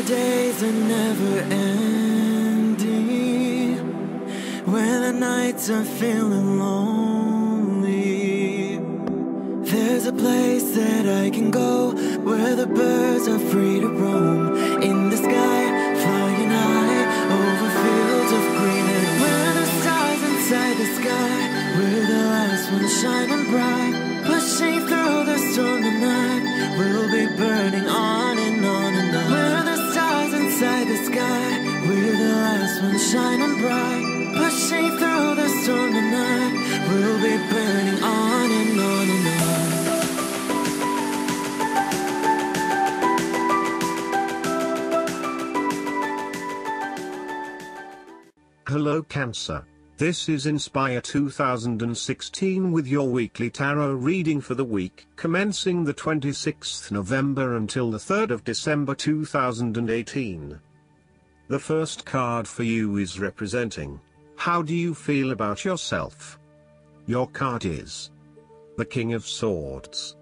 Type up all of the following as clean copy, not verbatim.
the days are never ending, when the nights are feeling lonely, there's a place that I can go, where the birds are free to roam, in the sky, flying high, over fields of green, and where the stars inside the sky, we're the last ones shining bright, pushing through the storm tonight, we'll be burning on and on and on. We're the stars inside the sky, we're the last ones shining bright, pushing through the storm tonight, we'll be burning on and on and on. Hello Cancer. This is Inspire 2016 with your weekly tarot reading for the week commencing the 26th November until the 3rd of December 2018. The first card for you is representing, how do you feel about yourself? Your card is the King of Swords.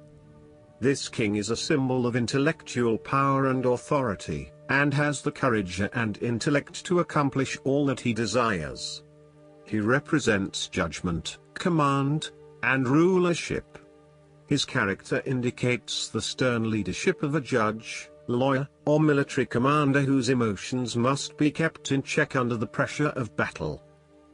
This king is a symbol of intellectual power and authority, and has the courage and intellect to accomplish all that he desires. He represents judgment, command, and rulership. His character indicates the stern leadership of a judge, lawyer, or military commander whose emotions must be kept in check under the pressure of battle.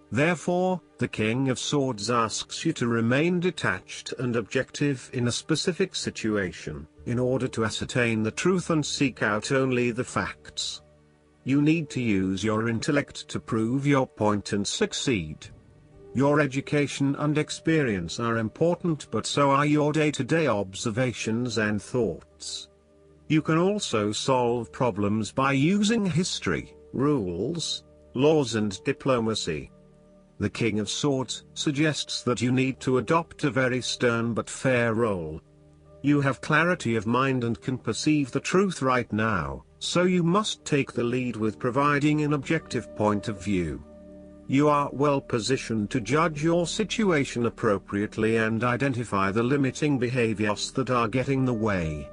Therefore, the King of Swords asks you to remain detached and objective in a specific situation, in order to ascertain the truth and seek out only the facts. You need to use your intellect to prove your point and succeed. Your education and experience are important, but so are your day-to-day observations and thoughts. You can also solve problems by using history, rules, laws and diplomacy. The King of Swords suggests that you need to adopt a very stern but fair role. You have clarity of mind and can perceive the truth right now, so you must take the lead with providing an objective point of view. You are well positioned to judge your situation appropriately and identify the limiting behaviors that are getting in the way.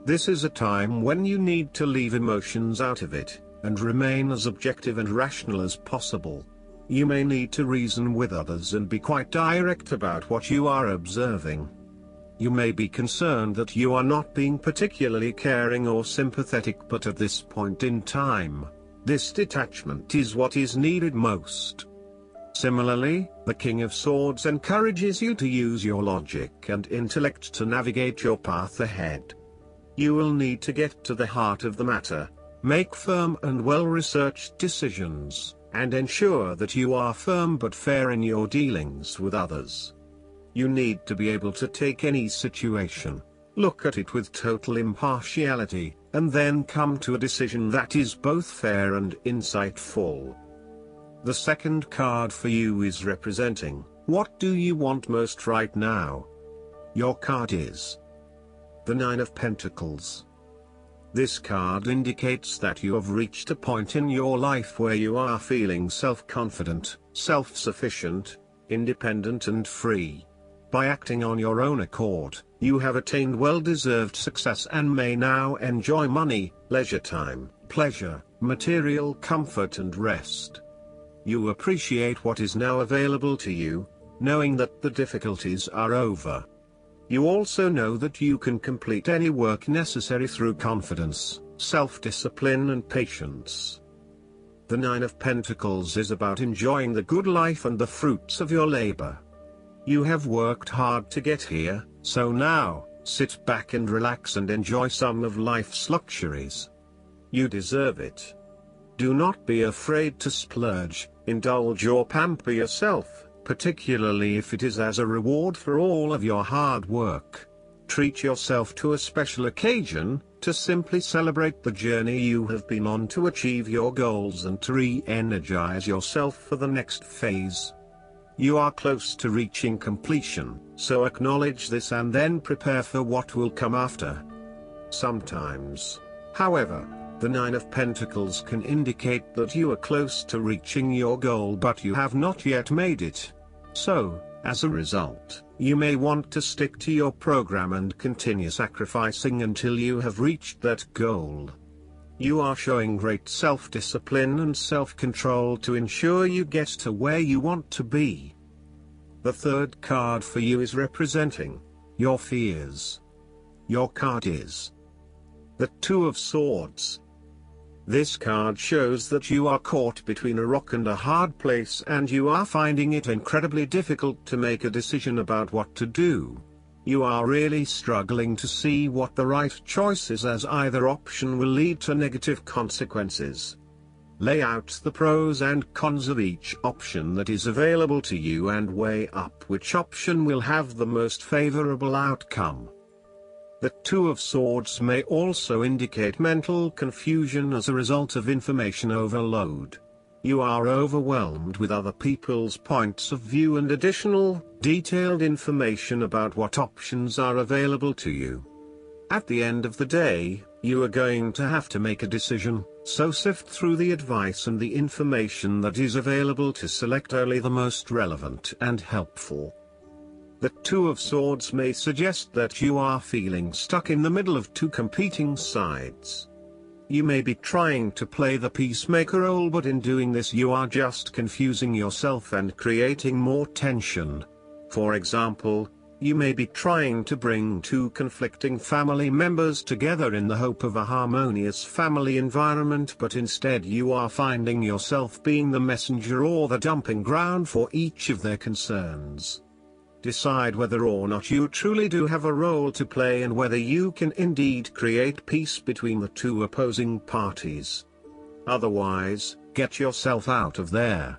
This is a time when you need to leave emotions out of it, and remain as objective and rational as possible. You may need to reason with others and be quite direct about what you are observing. You may be concerned that you are not being particularly caring or sympathetic, but at this point in time, this detachment is what is needed most. Similarly, the King of Swords encourages you to use your logic and intellect to navigate your path ahead. You will need to get to the heart of the matter, make firm and well-researched decisions, and ensure that you are firm but fair in your dealings with others. You need to be able to take any situation, look at it with total impartiality, and then come to a decision that is both fair and insightful. The second card for you is representing, what do you want most right now? Your card is the Nine of Pentacles. This card indicates that you have reached a point in your life where you are feeling self-confident, self-sufficient, independent and free. By acting on your own accord, you have attained well-deserved success and may now enjoy money, leisure time, pleasure, material comfort and rest. You appreciate what is now available to you, knowing that the difficulties are over. You also know that you can complete any work necessary through confidence, self-discipline and patience. The Nine of Pentacles is about enjoying the good life and the fruits of your labor. You have worked hard to get here, so now, sit back and relax and enjoy some of life's luxuries. You deserve it. Do not be afraid to splurge, indulge or pamper yourself, particularly if it is as a reward for all of your hard work. Treat yourself to a special occasion, to simply celebrate the journey you have been on to achieve your goals and to re-energize yourself for the next phase. You are close to reaching completion, so acknowledge this and then prepare for what will come after. Sometimes, however, the Nine of Pentacles can indicate that you are close to reaching your goal but you have not yet made it. So, as a result, you may want to stick to your program and continue sacrificing until you have reached that goal. You are showing great self-discipline and self-control to ensure you get to where you want to be. The third card for you is representing your fears. Your card is the Two of Swords. This card shows that you are caught between a rock and a hard place and you are finding it incredibly difficult to make a decision about what to do. You are really struggling to see what the right choice is, as either option will lead to negative consequences. Lay out the pros and cons of each option that is available to you and weigh up which option will have the most favorable outcome. The Two of Swords may also indicate mental confusion as a result of information overload. You are overwhelmed with other people's points of view and additional, detailed information about what options are available to you. At the end of the day, you are going to have to make a decision, so sift through the advice and the information that is available to select only the most relevant and helpful. The Two of Swords may suggest that you are feeling stuck in the middle of two competing sides. You may be trying to play the peacemaker role, but in doing this you are just confusing yourself and creating more tension. For example, you may be trying to bring two conflicting family members together in the hope of a harmonious family environment, but instead you are finding yourself being the messenger or the dumping ground for each of their concerns. Decide whether or not you truly do have a role to play and whether you can indeed create peace between the two opposing parties. Otherwise, get yourself out of there.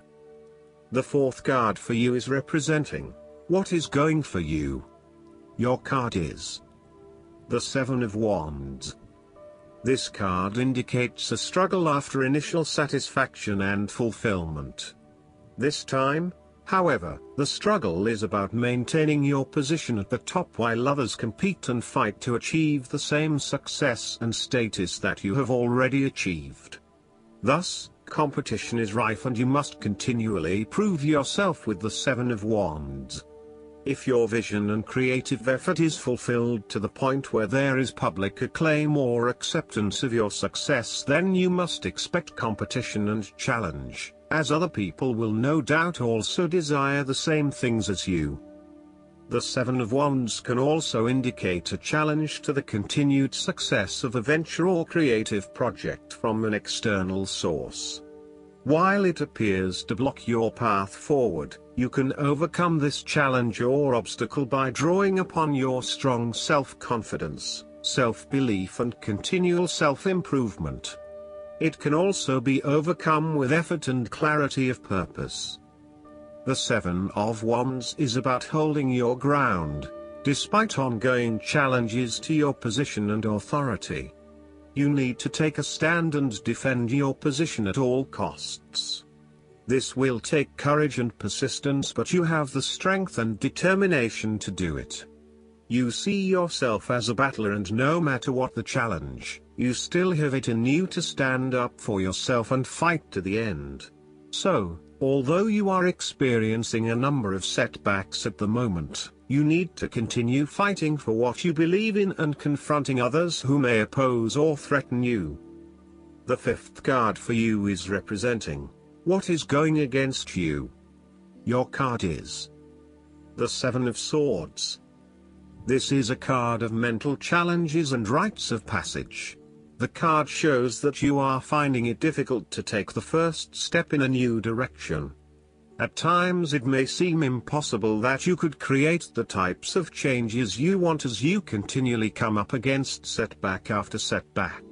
The fourth card for you is representing what is going for you. Your card is the Seven of Wands. This card indicates a struggle after initial satisfaction and fulfillment. This time, however, the struggle is about maintaining your position at the top while others compete and fight to achieve the same success and status that you have already achieved. Thus, competition is rife and you must continually prove yourself with the Seven of Wands. If your vision and creative effort is fulfilled to the point where there is public acclaim or acceptance of your success, then you must expect competition and challenge, as other people will no doubt also desire the same things as you. The Seven of Wands can also indicate a challenge to the continued success of a venture or creative project from an external source. While it appears to block your path forward, you can overcome this challenge or obstacle by drawing upon your strong self-confidence, self-belief and continual self-improvement. It can also be overcome with effort and clarity of purpose. The Seven of Wands is about holding your ground, despite ongoing challenges to your position and authority. You need to take a stand and defend your position at all costs. This will take courage and persistence, but you have the strength and determination to do it. You see yourself as a battler, and no matter what the challenge, you still have it in you to stand up for yourself and fight to the end. So, although you are experiencing a number of setbacks at the moment, you need to continue fighting for what you believe in and confronting others who may oppose or threaten you. The fifth card for you is representing what is going against you. Your card is the Seven of Swords. This is a card of mental challenges and rites of passage. The card shows that you are finding it difficult to take the first step in a new direction. At times it may seem impossible that you could create the types of changes you want as you continually come up against setback after setback.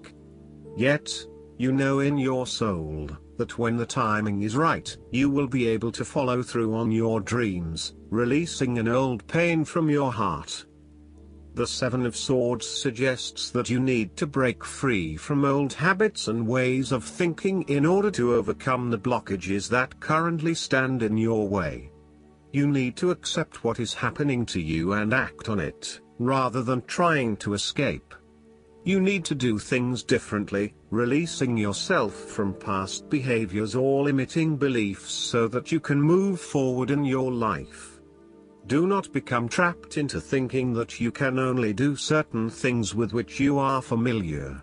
Yet, you know in your soul that when the timing is right, you will be able to follow through on your dreams, releasing an old pain from your heart. The Seven of Swords suggests that you need to break free from old habits and ways of thinking in order to overcome the blockages that currently stand in your way. You need to accept what is happening to you and act on it, rather than trying to escape. You need to do things differently, releasing yourself from past behaviors or limiting beliefs so that you can move forward in your life. Do not become trapped into thinking that you can only do certain things with which you are familiar.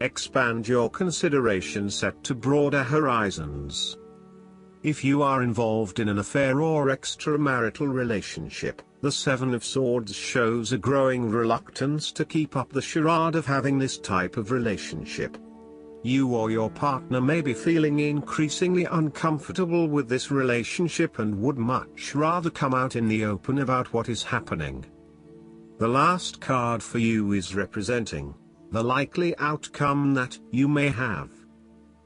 expand your consideration set to broader horizons. If you are involved in an affair or extramarital relationship, the Seven of Swords shows a growing reluctance to keep up the charade of having this type of relationship. You or your partner may be feeling increasingly uncomfortable with this relationship and would much rather come out in the open about what is happening. The last card for you is representing the likely outcome that you may have.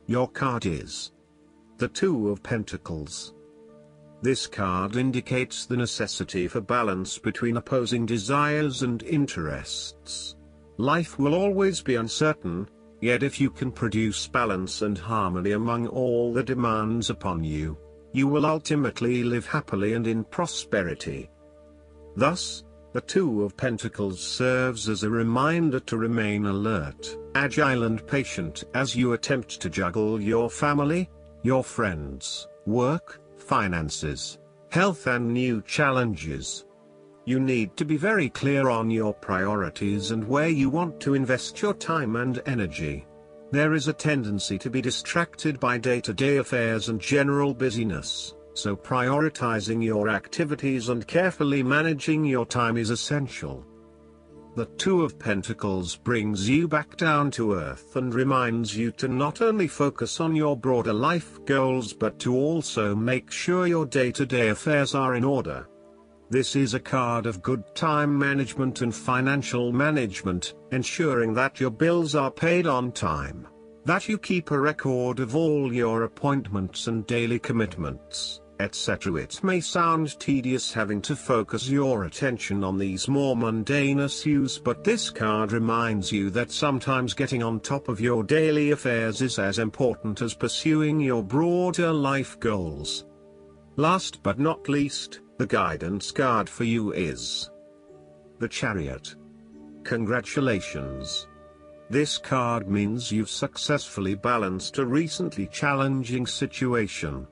Your card is the Two of Pentacles. This card indicates the necessity for balance between opposing desires and interests. Life will always be uncertain, yet if you can produce balance and harmony among all the demands upon you, you will ultimately live happily and in prosperity. Thus, the Two of Pentacles serves as a reminder to remain alert, agile and patient as you attempt to juggle your family, your friends, work, finances, health and new challenges. You need to be very clear on your priorities and where you want to invest your time and energy. There is a tendency to be distracted by day-to-day affairs and general busyness, so prioritizing your activities and carefully managing your time is essential. The Two of Pentacles brings you back down to earth and reminds you to not only focus on your broader life goals but to also make sure your day-to-day affairs are in order. This is a card of good time management and financial management, ensuring that your bills are paid on time, that you keep a record of all your appointments and daily commitments, etc. It may sound tedious having to focus your attention on these more mundane issues, but this card reminds you that sometimes getting on top of your daily affairs is as important as pursuing your broader life goals. Last but not least, the guidance card for you is the Chariot. Congratulations! This card means you've successfully balanced a recently challenging situation.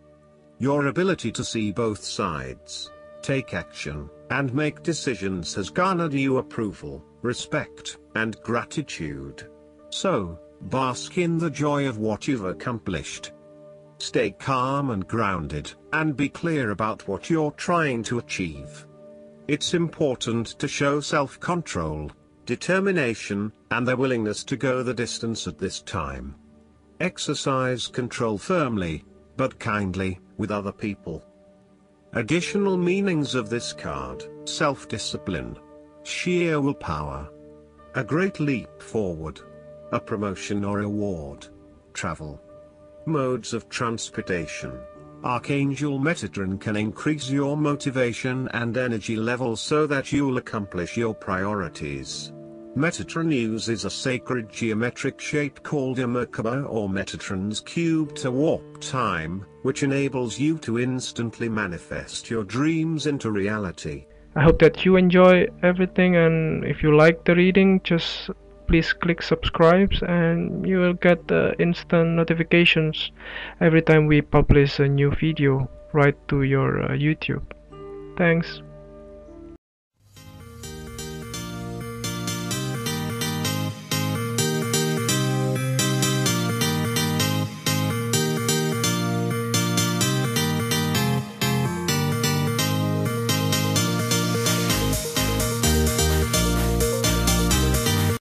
Your ability to see both sides, take action, and make decisions has garnered you approval, respect, and gratitude. So, bask in the joy of what you've accomplished. Stay calm and grounded, and be clear about what you're trying to achieve. It's important to show self-control, determination, and the willingness to go the distance at this time. Exercise control firmly, but kindly, with other people. Additional meanings of this card: self-discipline, sheer willpower, a great leap forward, a promotion or award, travel. Modes of transportation. Archangel Metatron can increase your motivation and energy level so that you'll accomplish your priorities. Metatron uses a sacred geometric shape called a Merkaba or Metatron's cube to warp time, which enables you to instantly manifest your dreams into reality. I hope that you enjoy everything, and if you like the reading, just please click subscribe and you will get instant notifications every time we publish a new video right to your YouTube. Thanks.